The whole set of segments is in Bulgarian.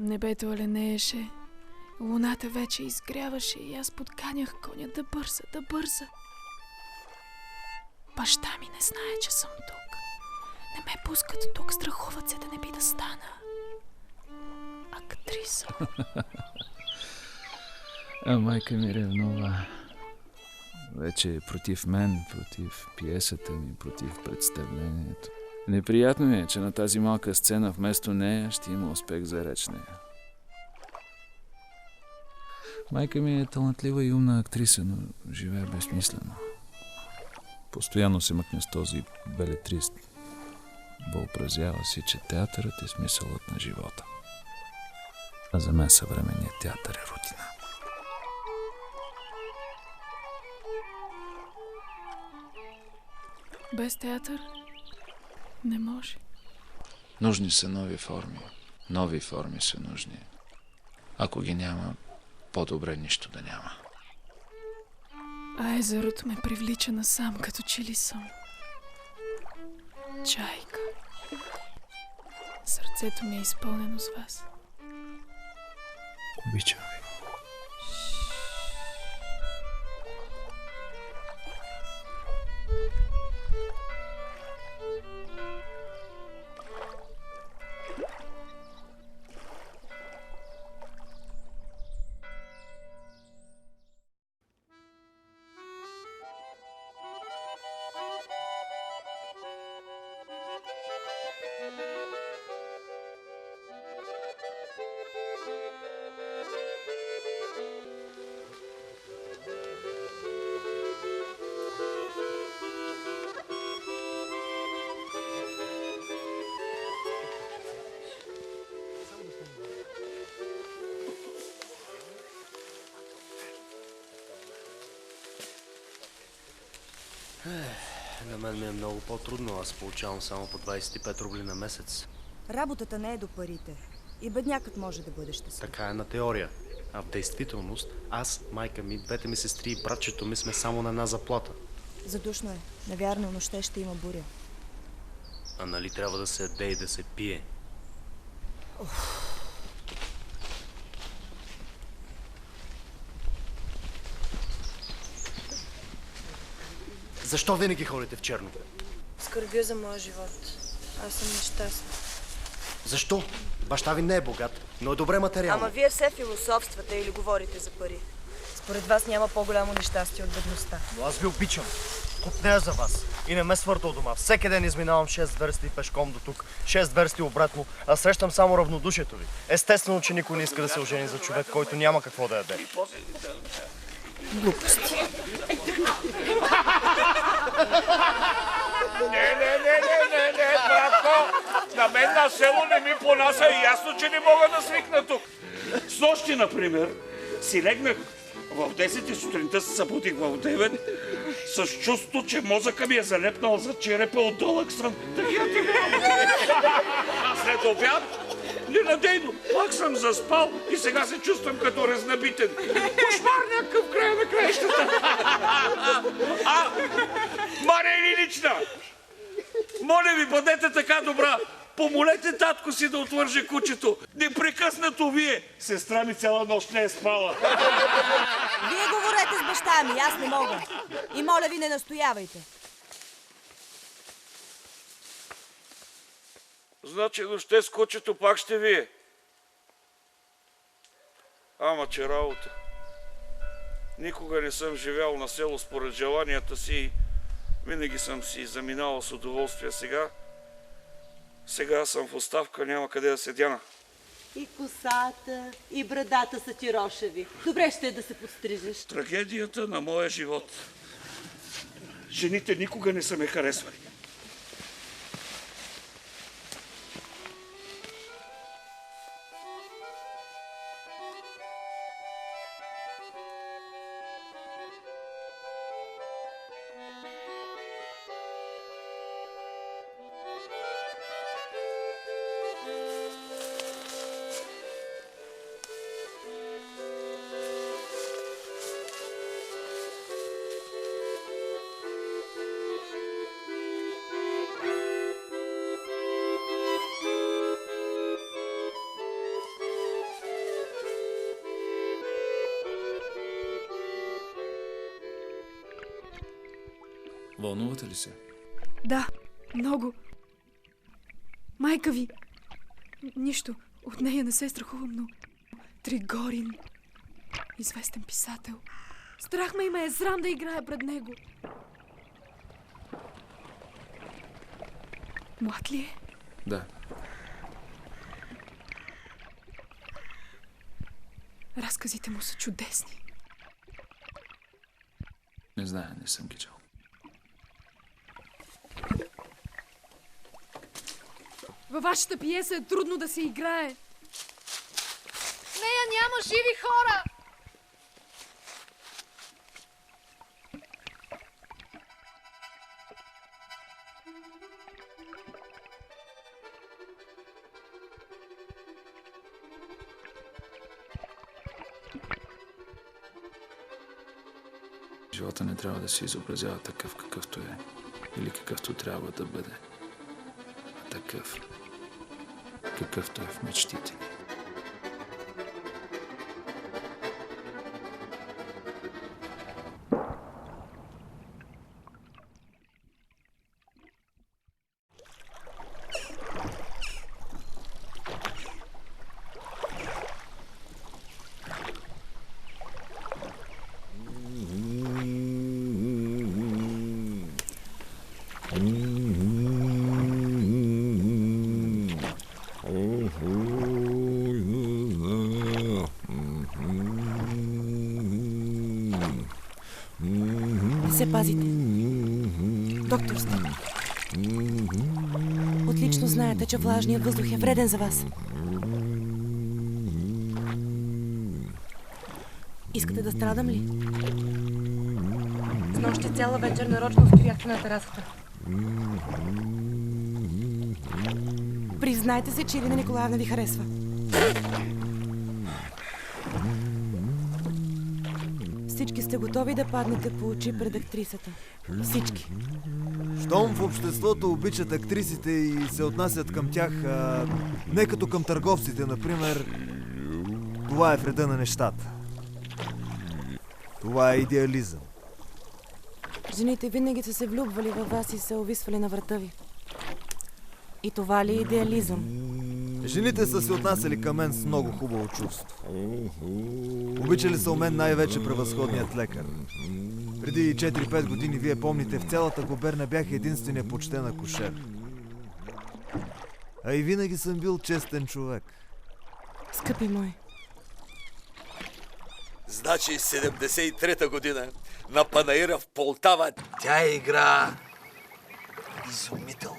Небето оленееше, луната вече изгряваше и аз подканях коня да бърза. Баща ми не знае, че съм тук. Не ме пускат тук, страхуват се да не би да стана актриса. А майка ми ревнува. Вече е против мен, против пиесата ми, против представлението. Неприятно ми е, че на тази малка сцена вместо нея ще има успех за реч нея. Майка ми е талантлива и умна актриса, но живее безсмислено. Постоянно се мъкне с този белетрист. Въобразява си, че театърът е смисълът на живота. А за мен съвременният театър е рутина. Без театър не може. Нужни са нови форми. Нови форми са нужни. Ако ги няма, по-добре нищо да няма. А езерото ме привлича насам, като че ли съм чайка. Сърцето ми е изпълнено с вас. Обичам ви. На мен ми е много по-трудно. Аз получавам само по 25 рубли на месец. Работата не е до парите. И беднякът може да бъде щастлив. Така е на теория. А в действителност, аз, майка ми, двете ми сестри и братчето ми сме само на една заплата. Задушно е. Навярно, нощта ще има буря. А нали трябва да се яде и да се пие? Защо винаги ходите в черно? Скърбя за моя живот. Аз съм нещастна. Защо? Баща ви не е богат, но е добре материално. Ама вие все философствате или говорите за пари. Според вас няма по-голямо нещастие от бедността. Но аз ви обичам. Купнея за вас. И не ме свърта от дома. Всеки ден изминавам 6 версти пешком до тук, 6 версти обратно, а срещам само равнодушието ви. Естествено, че никой не иска да се ожени за човек, който няма какво да яде. Глупости. Не, братко! На мен на село не ми понася и ясно, че не мога да свикна тук. С нощи, например, си легнах в 10 и сутринта се събудих в 9 с чувство, че мозъка ми е залепнал за черепа от дълъг сън. След обяд, ненадейно, пак съм заспал и сега се чувствам като разнабитен. Кошмар някакъв края на краищата. Мария Илинична, моля ви, бъдете така добра. Помолете татко си да отвърже кучето. Непрекъснато вие. Сестра ми цяла нощ не е спала. Вие говорете с баща ми, аз не мога. И моля ви, не настоявайте. Значи нощта с кучето пак ще вие. Ама че работа. Никога не съм живял на село според желанията си и винаги съм си заминавал с удоволствие. Сега съм в оставка, няма къде да се дяна. И косата, и брадата са ти рошеви. Добре ще е да се подстрижеш. Трагедията на моя живот. Жените никога не са ме харесвали. Вълнувате ли се? Да, много. Майка ви. Нищо. От нея не се страхувам, но... Тригорин. Известен писател. Страх ме и ме е срам да играя пред него. Млад ли е? Да. Разказите му са чудесни. Не зная, не съм ги чел. Във вашата пиеса е трудно да се играе. В нея няма живи хора! Живота не трябва да се изобразява такъв какъвто е. Или какъвто трябва да бъде. А такъв, какъвто е в мечтите. Не се пазите. Доктор сте. Отлично знаете, че влажният въздух е вреден за вас. Искате да страдам ли? С нощи цяла вечер нарочно стояхте на терасата. Признайте се, че Ирина Николаевна ви харесва. Всички сте готови да паднете по очи пред актрисата. Всички. Щом в обществото обичат актрисите и се отнасят към тях не като към търговците, например, това е вреда на нещата. Това е идеализъм. Жените винаги са се влюбвали във вас и се увисвали на врата ви. И това ли е идеализъм? Жените са се отнасяли към мен с много хубаво чувство. Обичали са у мен най-вече превъзходният лекар. Преди 4-5 години, вие помните, в цялата губерна бях единствения почтен акушер. А и винаги съм бил честен човек. Скъпи мой. Значи 73-та година на Панаира в Полтава тя игра изумително.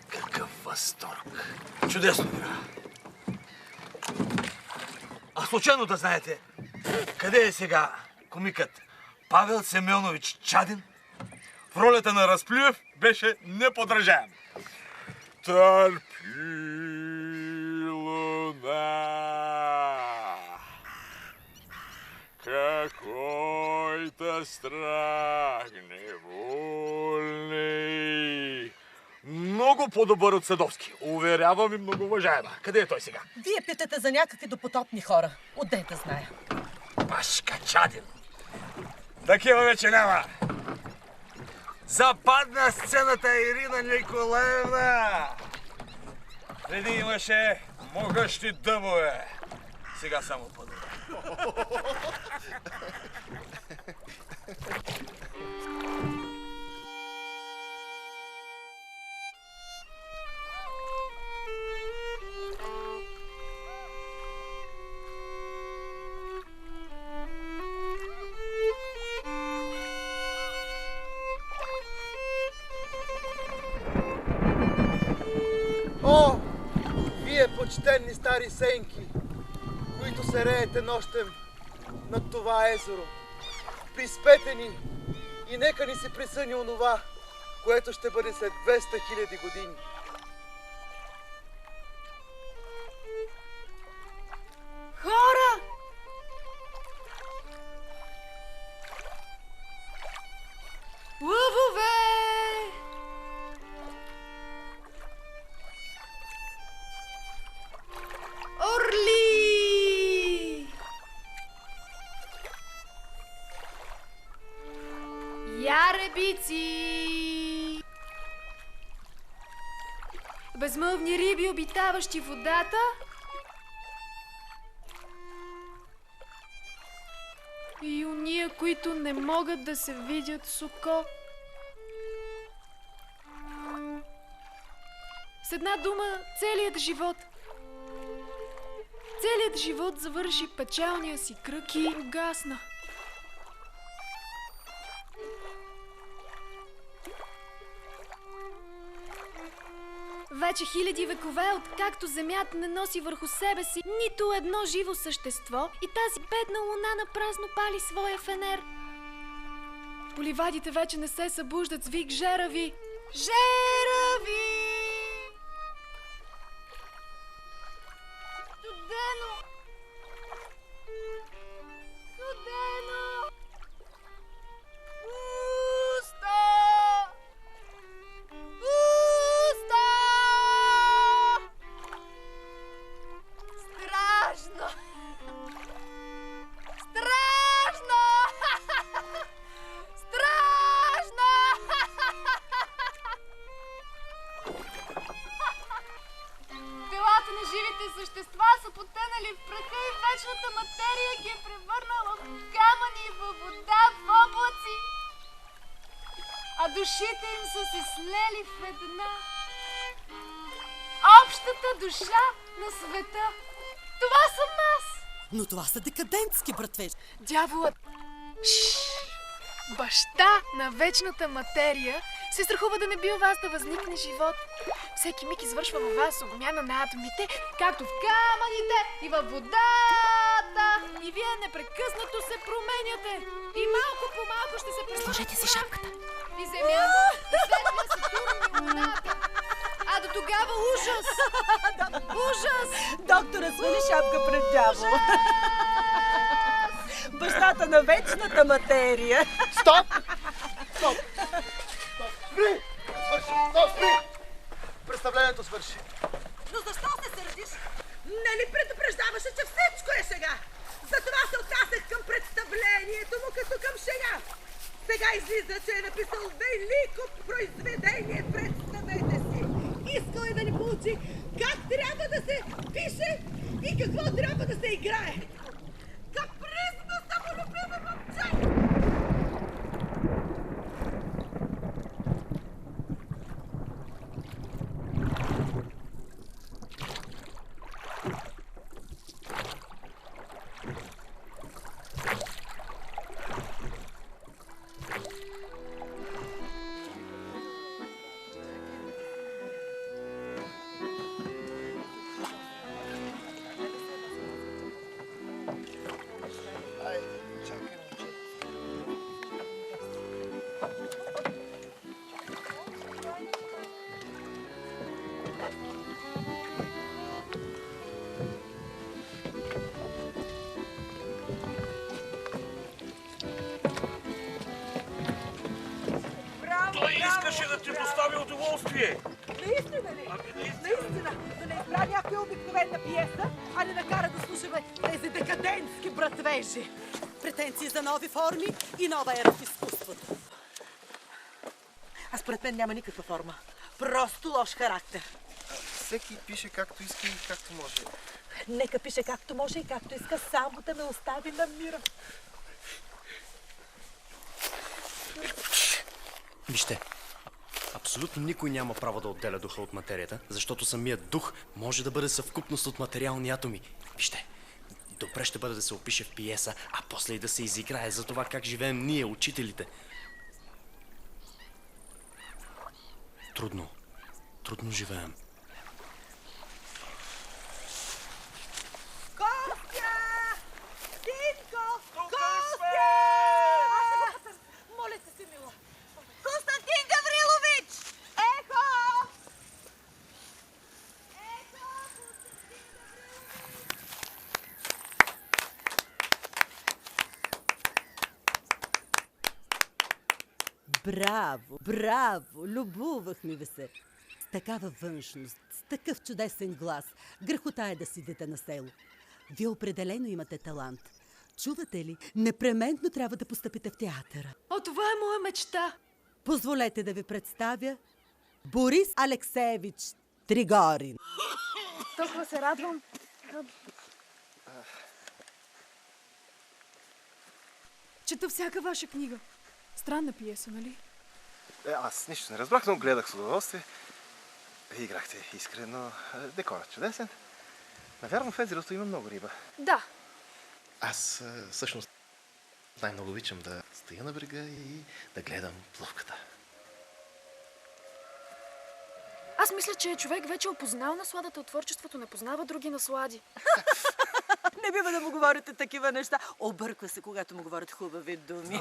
Какъв възторг! Чудесно игра! А случайно да знаете, къде е сега комикът Павел Семенович Чадин? В ролята на Разплюев беше неподражаем. Търпи, луна, какой то страх невольный. Много по-добър от Садовски. Уверявам ви, много уважаема. Къде е той сега? Вие питате за някакви допотопни хора. Отде да зная. Пашка Чадин. Такива вече няма. Западна сцената Ирина Николаевна. Преди имаше могъщи дъбове. Сега само по-добре. О, вие почтенни стари сенки, които се реете нощем над това езеро. Приспете ни и нека ни се присъни онова, което ще бъде след 200 000 години. Хора! Лъвове! Орли! Яреби! пици! Безмълвни риби, обитаващи водата. И уния, които не могат да се видят с око. С една дума, целият живот. Целият живот завърши печалния си кръг и угасна. Вече хиляди векове, откакто земята не носи върху себе си нито едно живо същество и тази бедна луна напразно пали своя фенер. По ливадите вече не се събуждат с вик жерави. Жерави! Студено! Студено! Пусто! Пусто! Страшно! Страшно! Страшно! Телата на живите същества са потънали в праха и вечната материя ги е превърнала в камъни, във вода, в облаци. А душите им са се слели в една. Общата душа на света. Това съм аз. Но това са декадентски, братве. Дяволът, баща на вечната материя, се страхува да не би у вас да възникне живот. Всеки миг извършва във вас обмяна на атомите, както в камъните и във водата. И вие непрекъснато се променяте. И малко по малко ще се превърнете. Сложете си шапката. И земята, и светлия Сатурн и луната. А до тогава ужас! Ужас! Доктора, свали шапка пред дявола. Бащата на вечната материя. Стоп! Стоп! Спри! Свърши! Стоп, спри! Представлението свърши. Но защо се сърдиш? Нали предупреждаваше, че всичко е шега? Затова се отнасях към представлението му като към шега. Сега излиза, че е написал велико произведение, представете си. Искал е да ни получи как трябва да се пише и какво трябва да се играе. Капризно, самолюбиво момче! Той искаше да ти достави удоволствие. Наистина ли? Наистина, да не избра някоя обикновена пиеса, а не накара да слушаме тези декадентски братвежи. Претенции за нови форми и нова ера в изкуството. А според мен няма никаква форма. Просто лош характер. Всеки пише както иска и както може. Нека пише както може и както иска, само да ме остави на мира. Вижте, абсолютно никой няма право да отделя духа от материята, защото самият дух може да бъде съвкупност от материални атоми. Вижте, добре ще бъде да се опише в пиеса, а после и да се изиграе за това как живеем ние, учителите. Трудно живеем. Костя! Синко! Костя! Моля те се, мила. Константин Гаврилович! Ехо! Браво, браво! Любовахме ви се. С такава външност, с такъв чудесен глас. Грехота е да сидите на село. Вие определено имате талант. Чувате ли? Непременно трябва да постъпите в театъра. О, това е моя мечта. Позволете да ви представя Борис Алексеевич Тригорин. Толкова се радвам. Чета всяка ваша книга. Странна пиеса, нали? Аз нищо не разбрах, но гледах с удоволствие. Играхте искрено. Декорът чудесен. Навярно в езерото има много риба. Да. Аз всъщност най-много обичам да стоя на брега и да гледам плувката. Аз мисля, че човек вече опознал насладата от творчеството, не познава други наслади. Не бива да му говорите такива неща. Обърква се, когато му говорят хубави думи.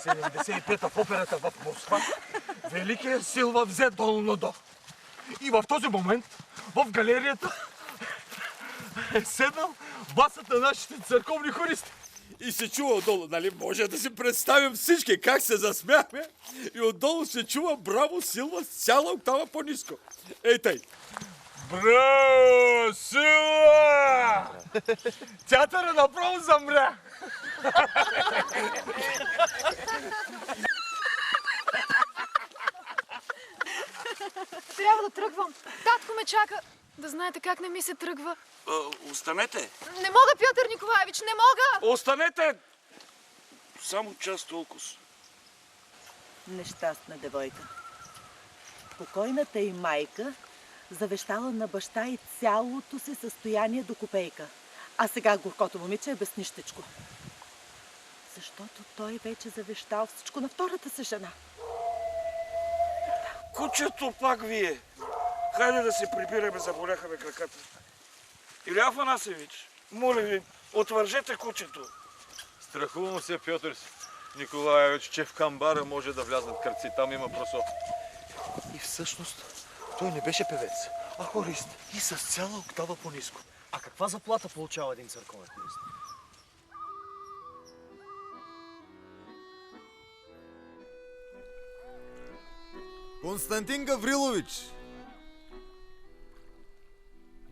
75-та в операта в Москва Великият Силва взе долу надолу. И в този момент в галерията е седнал басът на нашите църковни хористи. И се чува отдолу, нали? Може да си представим всички как се засмяхме. И отдолу се чува браво Силва с цяла октава по-ниско. Ей тъй. Браво, Силва! Театъра направо замря. Трябва да тръгвам. Татко ме чака. Да знаете как не ми се тръгва. Останете. Не мога, Пьотър Николаевич, не мога! Останете! Само час толкова. Нещастна девойка. Покойната й майка завещала на баща и цялото си състояние до копейка. А сега горкото момиче е без нищичко. Защото той вече завещал всичко на втората си жена. Кучето пак вие. Хайде да се прибираме, заболяха ме краката. Или Афанасевич, моля ви, отвържете кучето. Страхувам се, Пьотър Николаевич, че в камбара може да влязат кръци. Там има просо. И всъщност той не беше певец, а хорист. И с цяла октава по-ниско. А каква заплата получава един църковен хорист? Константин Гаврилович!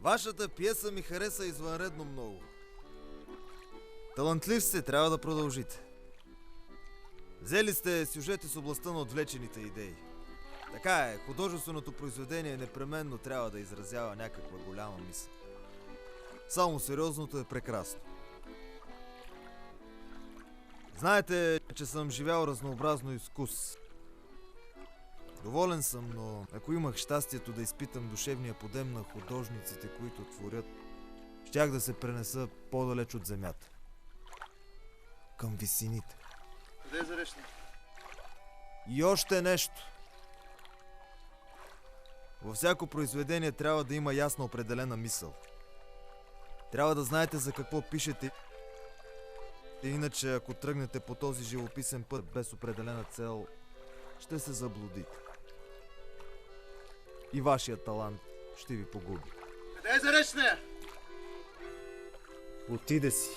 Вашата пиеса ми хареса извънредно много. Талантлив сте, трябва да продължите. Взели сте сюжети с областта на отвлечените идеи. Така е, художественото произведение непременно трябва да изразява някаква голяма мисъл. Само сериозното е прекрасно. Знаете, че съм живял разнообразно изкус. Доволен съм, но ако имах щастието да изпитам душевния подем на художниците, които творят, щях да се пренеса по-далеч от земята. Към висините. Къде е зарещна? И още нещо. Във всяко произведение трябва да има ясно определена мисъл. Трябва да знаете за какво пишете. Иначе, ако тръгнете по този живописен път без определена цел, ще се заблудите. И вашия талант ще ви погуби. Къде е зарещна? Отиде си.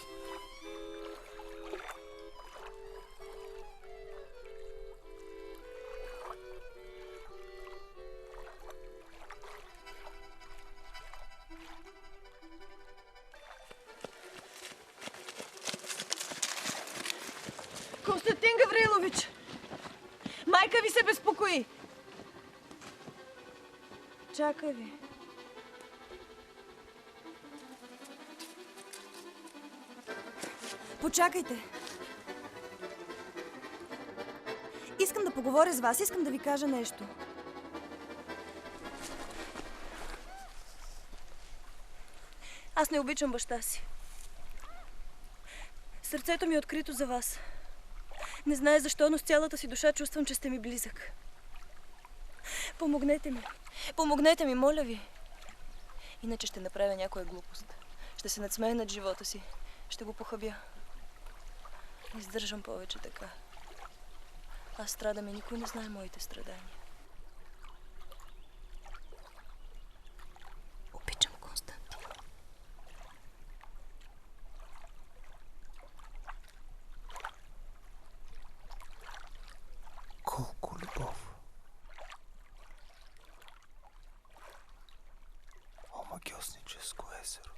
Константин Гаврилович! Майка ви се безпокои! Чакай ви. Почакайте. Искам да поговоря с вас, искам да ви кажа нещо. Аз не обичам баща си. Сърцето ми е открито за вас. Не знае защо, но с цялата си душа чувствам, че сте ми близък. Помогнете ми. Помогнете ми, моля ви. Иначе ще направя някоя глупост. Ще се надсмея над живота си. Ще го похабя. Не издържам повече така. Аз страдам и никой не знае моите страдания. Обичам Константин. Колко любов. Омагьосническо езеро.